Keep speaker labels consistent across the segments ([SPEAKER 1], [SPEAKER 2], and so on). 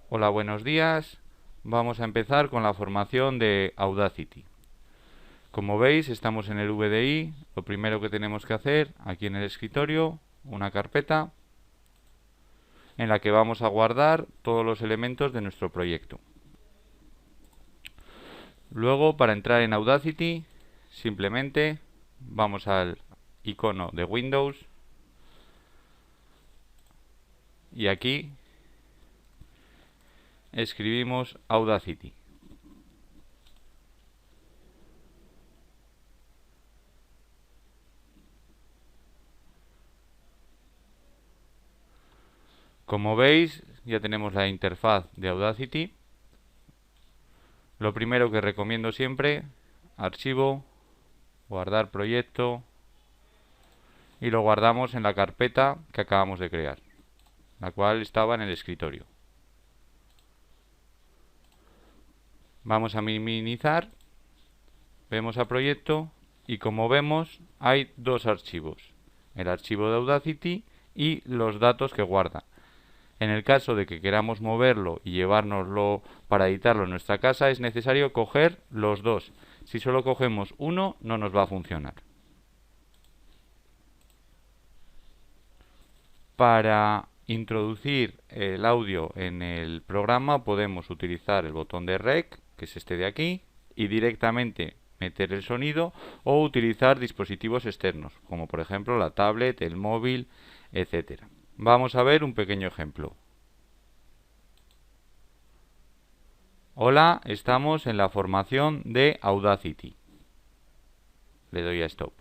[SPEAKER 1] Hola, buenos días. Vamos a empezar con la formación de Audacity. Como veis, estamos en el VDI. Lo primero que tenemos que hacer aquí en el escritorio, una carpeta en la que vamos a guardar todos los elementos de nuestro proyecto. Luego, para entrar en Audacity, simplemente vamos al icono de Windows y aquí escribimos Audacity. Como veis, ya tenemos la interfaz de Audacity. Lo primero que recomiendo siempre, archivo, guardar proyecto y lo guardamos en la carpeta que acabamos de crear, la cual estaba en el escritorio. Vamos a minimizar, vemos a proyecto y como vemos hay dos archivos, el archivo de Audacity y los datos que guarda. En el caso de que queramos moverlo y llevárnoslo para editarlo en nuestra casa, es necesario coger los dos. Si solo cogemos uno, no nos va a funcionar. Para introducir el audio en el programa podemos utilizar el botón de Rec, que es este de aquí, y directamente meter el sonido o utilizar dispositivos externos, como por ejemplo la tablet, el móvil, etcétera. Vamos a ver un pequeño ejemplo. Hola, estamos en la formación de Audacity. Le doy a Stop.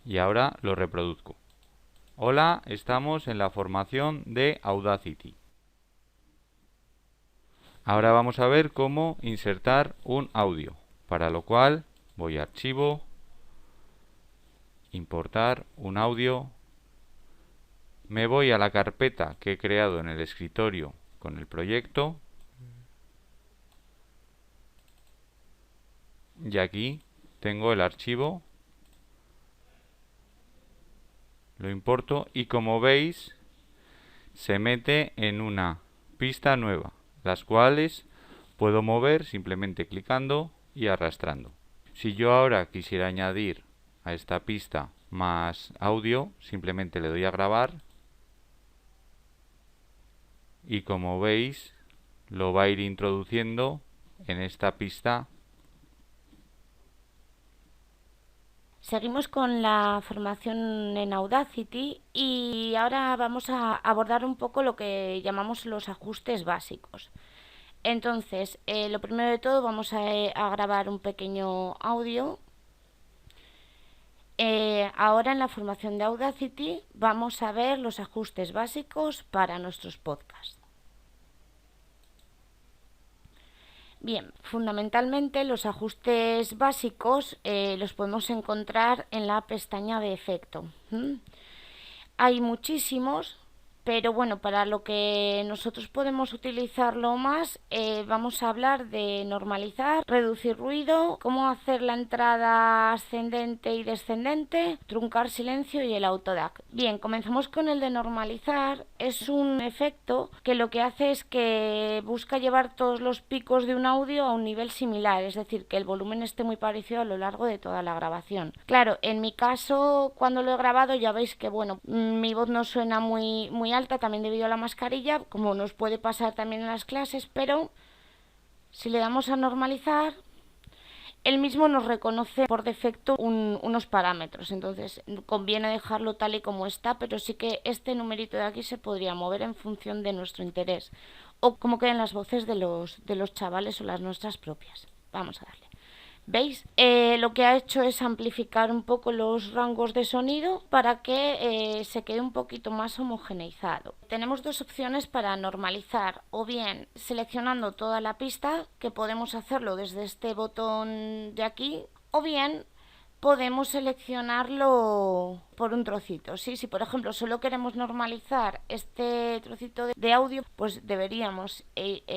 [SPEAKER 1] Y ahora lo reproduzco. Hola, estamos en la formación de Audacity. Ahora vamos a ver cómo insertar un audio, para lo cual voy a Archivo, Importar un audio, me voy a la carpeta que he creado en el escritorio con el proyecto y aquí tengo el archivo, lo importo y como veis se mete en una pista nueva, las cuales puedo mover simplemente clicando y arrastrando. Si yo ahora quisiera añadir a esta pista más audio, simplemente le doy a grabar y como veis lo va a ir introduciendo en esta pista.
[SPEAKER 2] Seguimos con la formación en Audacity y ahora vamos a abordar un poco lo que llamamos los ajustes básicos. Entonces, lo primero de todo vamos a grabar un pequeño audio. Ahora en la formación de Audacity vamos a ver los ajustes básicos para nuestros podcasts. Bien, fundamentalmente los ajustes básicos los podemos encontrar en la pestaña de efecto. Hay muchísimos, pero bueno, para lo que nosotros podemos utilizarlo más, vamos a hablar de normalizar, reducir ruido, cómo hacer la entrada ascendente y descendente, truncar silencio y el autodac. Bien, comenzamos con el de normalizar. Es un efecto que lo que hace es que busca llevar todos los picos de un audio a un nivel similar, es decir, que el volumen esté muy parecido a lo largo de toda la grabación. Claro, en mi caso, cuando lo he grabado, ya veis que bueno, mi voz no suena muy alta, también debido a la mascarilla, como nos puede pasar también en las clases, pero si le damos a normalizar, él mismo nos reconoce por defecto unos parámetros, entonces conviene dejarlo tal y como está, pero sí que este numerito de aquí se podría mover en función de nuestro interés o como queden las voces de los chavales o las nuestras propias. Vamos a darle. ¿Veis? Lo que ha hecho es amplificar un poco los rangos de sonido para que se quede un poquito más homogeneizado. Tenemos dos opciones para normalizar, o bien seleccionando toda la pista, que podemos hacerlo desde este botón de aquí, o bien podemos seleccionarlo por un trocito. ¿Sí? Si por ejemplo solo queremos normalizar este trocito de audio, pues deberíamos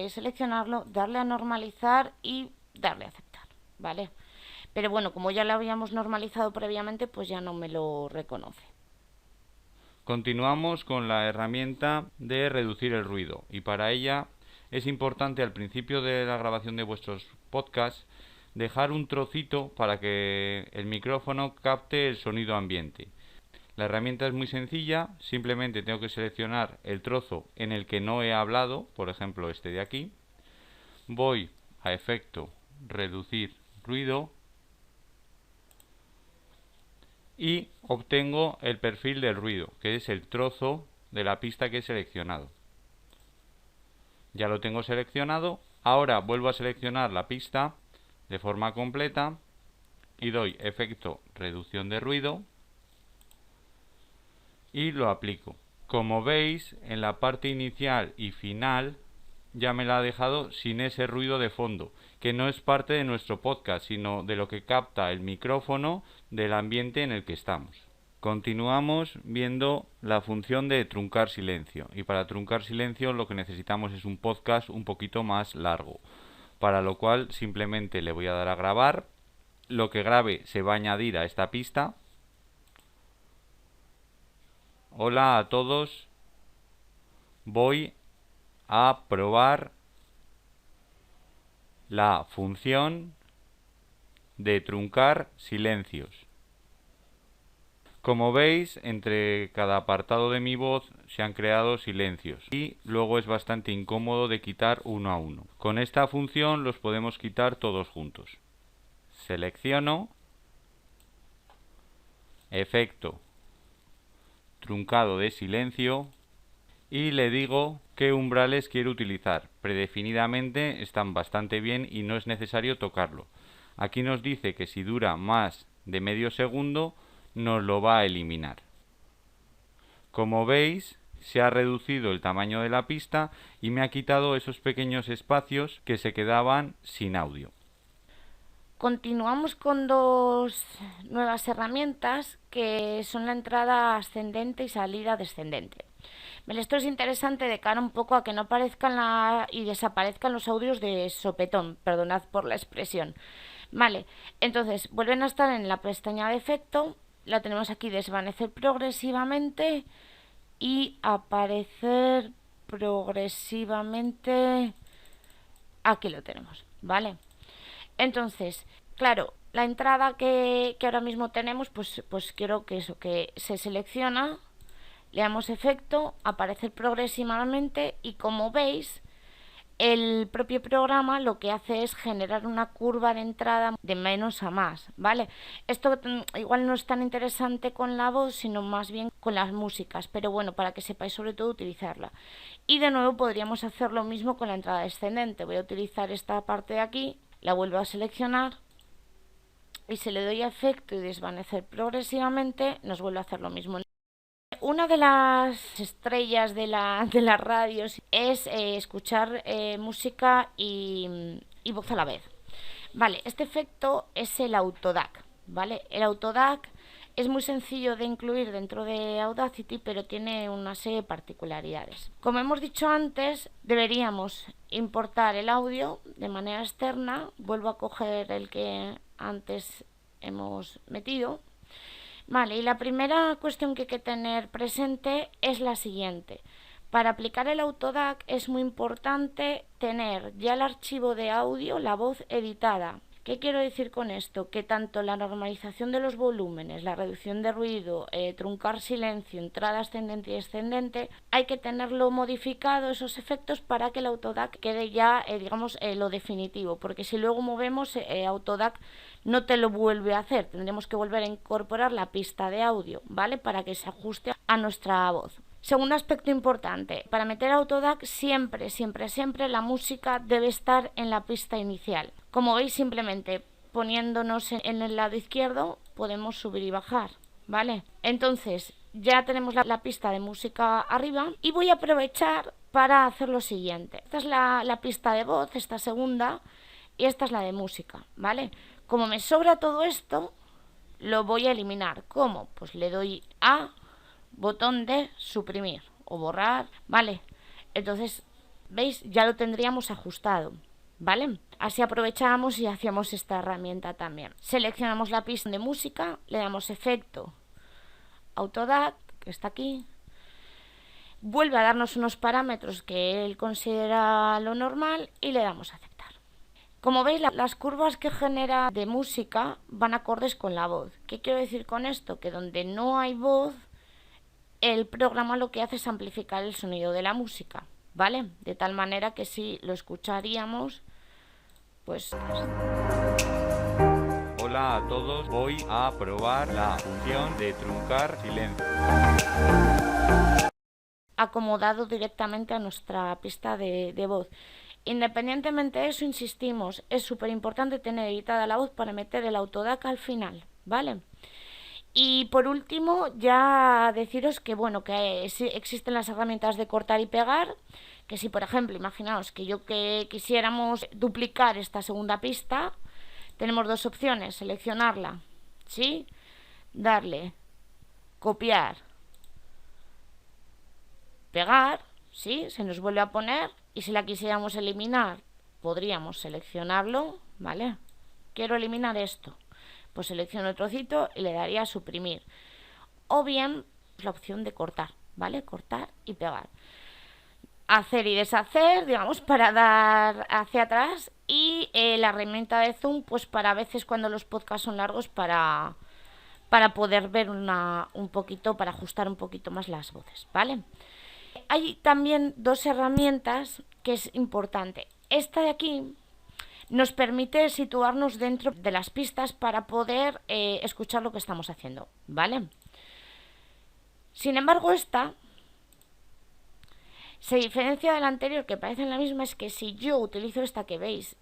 [SPEAKER 2] seleccionarlo, darle a normalizar y darle a aceptar. ¿Vale? Pero bueno, como ya lo habíamos normalizado previamente, pues ya no me lo reconoce.
[SPEAKER 1] Continuamos con la herramienta de reducir el ruido, y para ella es importante al principio de la grabación de vuestros podcasts dejar un trocito para que el micrófono capte el sonido ambiente. La herramienta es muy sencilla, simplemente tengo que seleccionar el trozo en el que no he hablado, por ejemplo este de aquí. Voy a efecto, reducir ruido y obtengo el perfil del ruido, que es el trozo de la pista que he seleccionado. Ya lo tengo seleccionado, ahora vuelvo a seleccionar la pista de forma completa y doy efecto, reducción de ruido y lo aplico. Como veis, en la parte inicial y final ya me la ha dejado sin ese ruido de fondo, que no es parte de nuestro podcast, sino de lo que capta el micrófono del ambiente en el que estamos. Continuamos viendo la función de truncar silencio, y para truncar silencio lo que necesitamos es un podcast un poquito más largo, para lo cual simplemente le voy a dar a grabar. Lo que grabe se va a añadir a esta pista. Hola a todos, voy a probar la función de truncar silencios. Como veis, entre cada apartado de mi voz se han creado silencios y luego es bastante incómodo de quitar uno a uno. Con esta función los podemos quitar todos juntos. Selecciono, efecto, truncado de silencio y le digo qué umbrales quiero utilizar. Predefinidamente están bastante bien y no es necesario tocarlo. Aquí nos dice que si dura más de medio segundo nos lo va a eliminar. Como veis, se ha reducido el tamaño de la pista y me ha quitado esos pequeños espacios que se quedaban sin audio.
[SPEAKER 2] Continuamos con dos nuevas herramientas que son la entrada ascendente y salida descendente. Esto es interesante de cara un poco a que no aparezcan y desaparezcan los audios de sopetón, perdonad por la expresión. Vale, entonces vuelven a estar en la pestaña de efecto, la tenemos aquí desvanecer progresivamente y aparecer progresivamente, aquí lo tenemos, ¿vale? Entonces, claro, la entrada que ahora mismo tenemos, pues quiero que se selecciona, le damos efecto, aparecer progresivamente y como veis, el propio programa lo que hace es generar una curva de entrada de menos a más, ¿vale? Esto igual no es tan interesante con la voz, sino más bien con las músicas, pero bueno, para que sepáis sobre todo utilizarla. Y de nuevo podríamos hacer lo mismo con la entrada descendente. Voy a utilizar esta parte de aquí, la vuelvo a seleccionar y si le doy a efecto y desvanecer progresivamente, nos vuelve a hacer lo mismo. Una de las estrellas de las radios es escuchar música y voz a la vez. Vale, este efecto es el Autodac, ¿vale? El Autodac es muy sencillo de incluir dentro de Audacity, pero tiene una serie de particularidades. Como hemos dicho antes, deberíamos importar el audio de manera externa. Vuelvo a coger el que antes hemos metido. Vale, y la primera cuestión que hay que tener presente es la siguiente. Para aplicar el Autodac es muy importante tener ya el archivo de audio, la voz editada. ¿Qué quiero decir con esto? Que tanto la normalización de los volúmenes, la reducción de ruido, truncar silencio, entrada ascendente y descendente, hay que tenerlo modificado, esos efectos, para que el Autodac quede ya, lo definitivo. Porque si luego movemos, Autodac no te lo vuelve a hacer. Tendremos que volver a incorporar la pista de audio, ¿vale? Para que se ajuste a nuestra voz. Segundo aspecto importante, para meter Autodac siempre la música debe estar en la pista inicial. Como veis, simplemente poniéndonos en el lado izquierdo podemos subir y bajar, ¿vale? Entonces ya tenemos la pista de música arriba y voy a aprovechar para hacer lo siguiente. Esta es la pista de voz, esta segunda, y esta es la de música, ¿vale? Como me sobra todo esto, lo voy a eliminar. ¿Cómo? Pues le doy a botón de suprimir o borrar, ¿vale? Entonces, ¿veis? Ya lo tendríamos ajustado, ¿vale? Así aprovechamos y hacíamos esta herramienta también. Seleccionamos la pista de música, le damos efecto Autodac, que está aquí, vuelve a darnos unos parámetros que él considera lo normal y le damos a aceptar. Como veis, las curvas que genera de música van acordes con la voz. ¿Qué quiero decir con esto? Que donde no hay voz, el programa lo que hace es amplificar el sonido de la música, ¿vale? De tal manera que si lo escucharíamos, pues...
[SPEAKER 1] Hola a todos, voy a probar la función de truncar silencio.
[SPEAKER 2] Acomodado directamente a nuestra pista de voz. Independientemente de eso, insistimos, es súper importante tener editada la voz para meter el autodac al final, ¿vale? Y por último, ya deciros que bueno, que existen las herramientas de cortar y pegar, que si por ejemplo, imaginaos que quisiéramos duplicar esta segunda pista, tenemos dos opciones: seleccionarla, ¿sí? Darle copiar, pegar, ¿sí? Se nos vuelve a poner, y si la quisiéramos eliminar, podríamos seleccionarlo, ¿vale? Quiero eliminar esto, pues selecciono el trocito y le daría a suprimir. O bien la opción de cortar, ¿vale? Cortar y pegar. Hacer y deshacer, digamos, para dar hacia atrás. Y la herramienta de zoom, pues para veces cuando los podcasts son largos, para poder ver un poquito, para ajustar un poquito más las voces, ¿vale? Hay también dos herramientas que es importante. Esta de aquí nos permite situarnos dentro de las pistas para poder escuchar lo que estamos haciendo, ¿vale? Sin embargo, esta se diferencia de la anterior, que parecen la misma. Es que si yo utilizo esta que veis,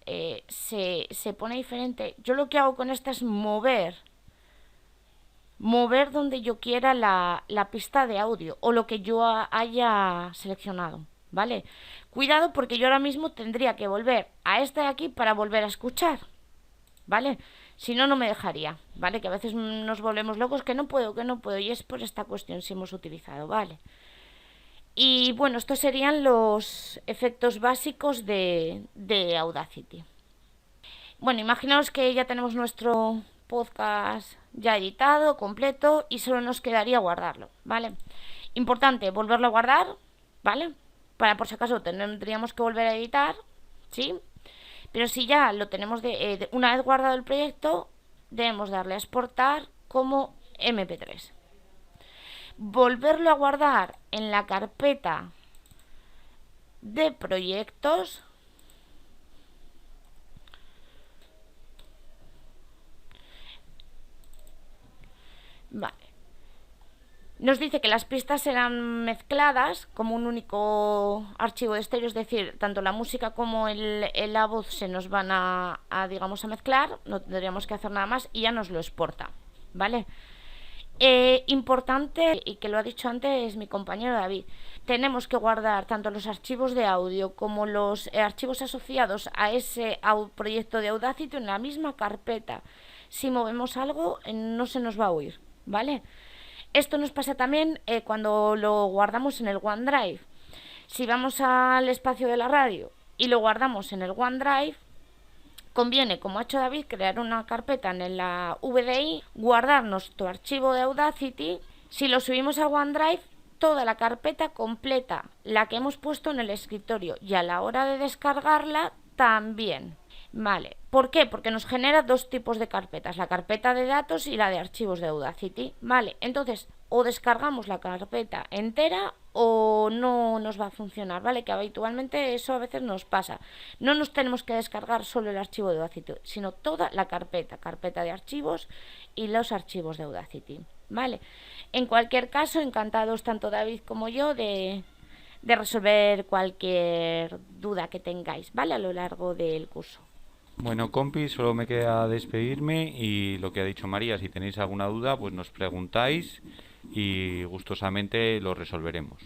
[SPEAKER 2] se pone diferente. Yo lo que hago con esta es mover donde yo quiera la pista de audio o lo que yo haya seleccionado, ¿vale? Cuidado, porque yo ahora mismo tendría que volver a esta de aquí para volver a escuchar, ¿vale? Si no, no me dejaría, ¿vale? Que a veces nos volvemos locos, que no puedo, y es por esta cuestión si hemos utilizado, ¿vale? Y bueno, estos serían los efectos básicos de Audacity. Bueno, imaginaos que ya tenemos nuestro podcast ya editado, completo, y solo nos quedaría guardarlo, ¿vale? Importante, volverlo a guardar, ¿vale? Para por si acaso tendríamos que volver a editar, ¿sí? Pero si ya lo tenemos una vez guardado el proyecto, debemos darle a exportar como MP3. Volverlo a guardar en la carpeta de proyectos. Vale. Nos dice que las pistas serán mezcladas como un único archivo de estéreo, es decir, tanto la música como la voz se nos van digamos, a mezclar, no tendríamos que hacer nada más y ya nos lo exporta, ¿vale? Importante, y que lo ha dicho antes mi compañero David, tenemos que guardar tanto los archivos de audio como los archivos asociados a ese proyecto de Audacity en la misma carpeta. Si movemos algo, no se nos va a oír, ¿vale? Esto nos pasa también cuando lo guardamos en el OneDrive. Si vamos al espacio de la radio y lo guardamos en el OneDrive, conviene, como ha hecho David, crear una carpeta en la VDI, guardar nuestro archivo de Audacity. Si lo subimos a OneDrive, toda la carpeta completa, la que hemos puesto en el escritorio, y a la hora de descargarla también. Vale, ¿por qué? Porque nos genera dos tipos de carpetas, la carpeta de datos y la de archivos de Audacity. Vale, entonces o descargamos la carpeta entera o no nos va a funcionar, ¿vale? Que habitualmente eso a veces nos pasa. No nos tenemos que descargar solo el archivo de Audacity, sino toda la carpeta de archivos y los archivos de Audacity, ¿vale? En cualquier caso, encantados tanto David como yo de resolver cualquier duda que tengáis, ¿vale? A lo largo del curso.
[SPEAKER 1] Bueno, compis, solo me queda despedirme y lo que ha dicho María, si tenéis alguna duda, pues nos preguntáis y gustosamente lo resolveremos.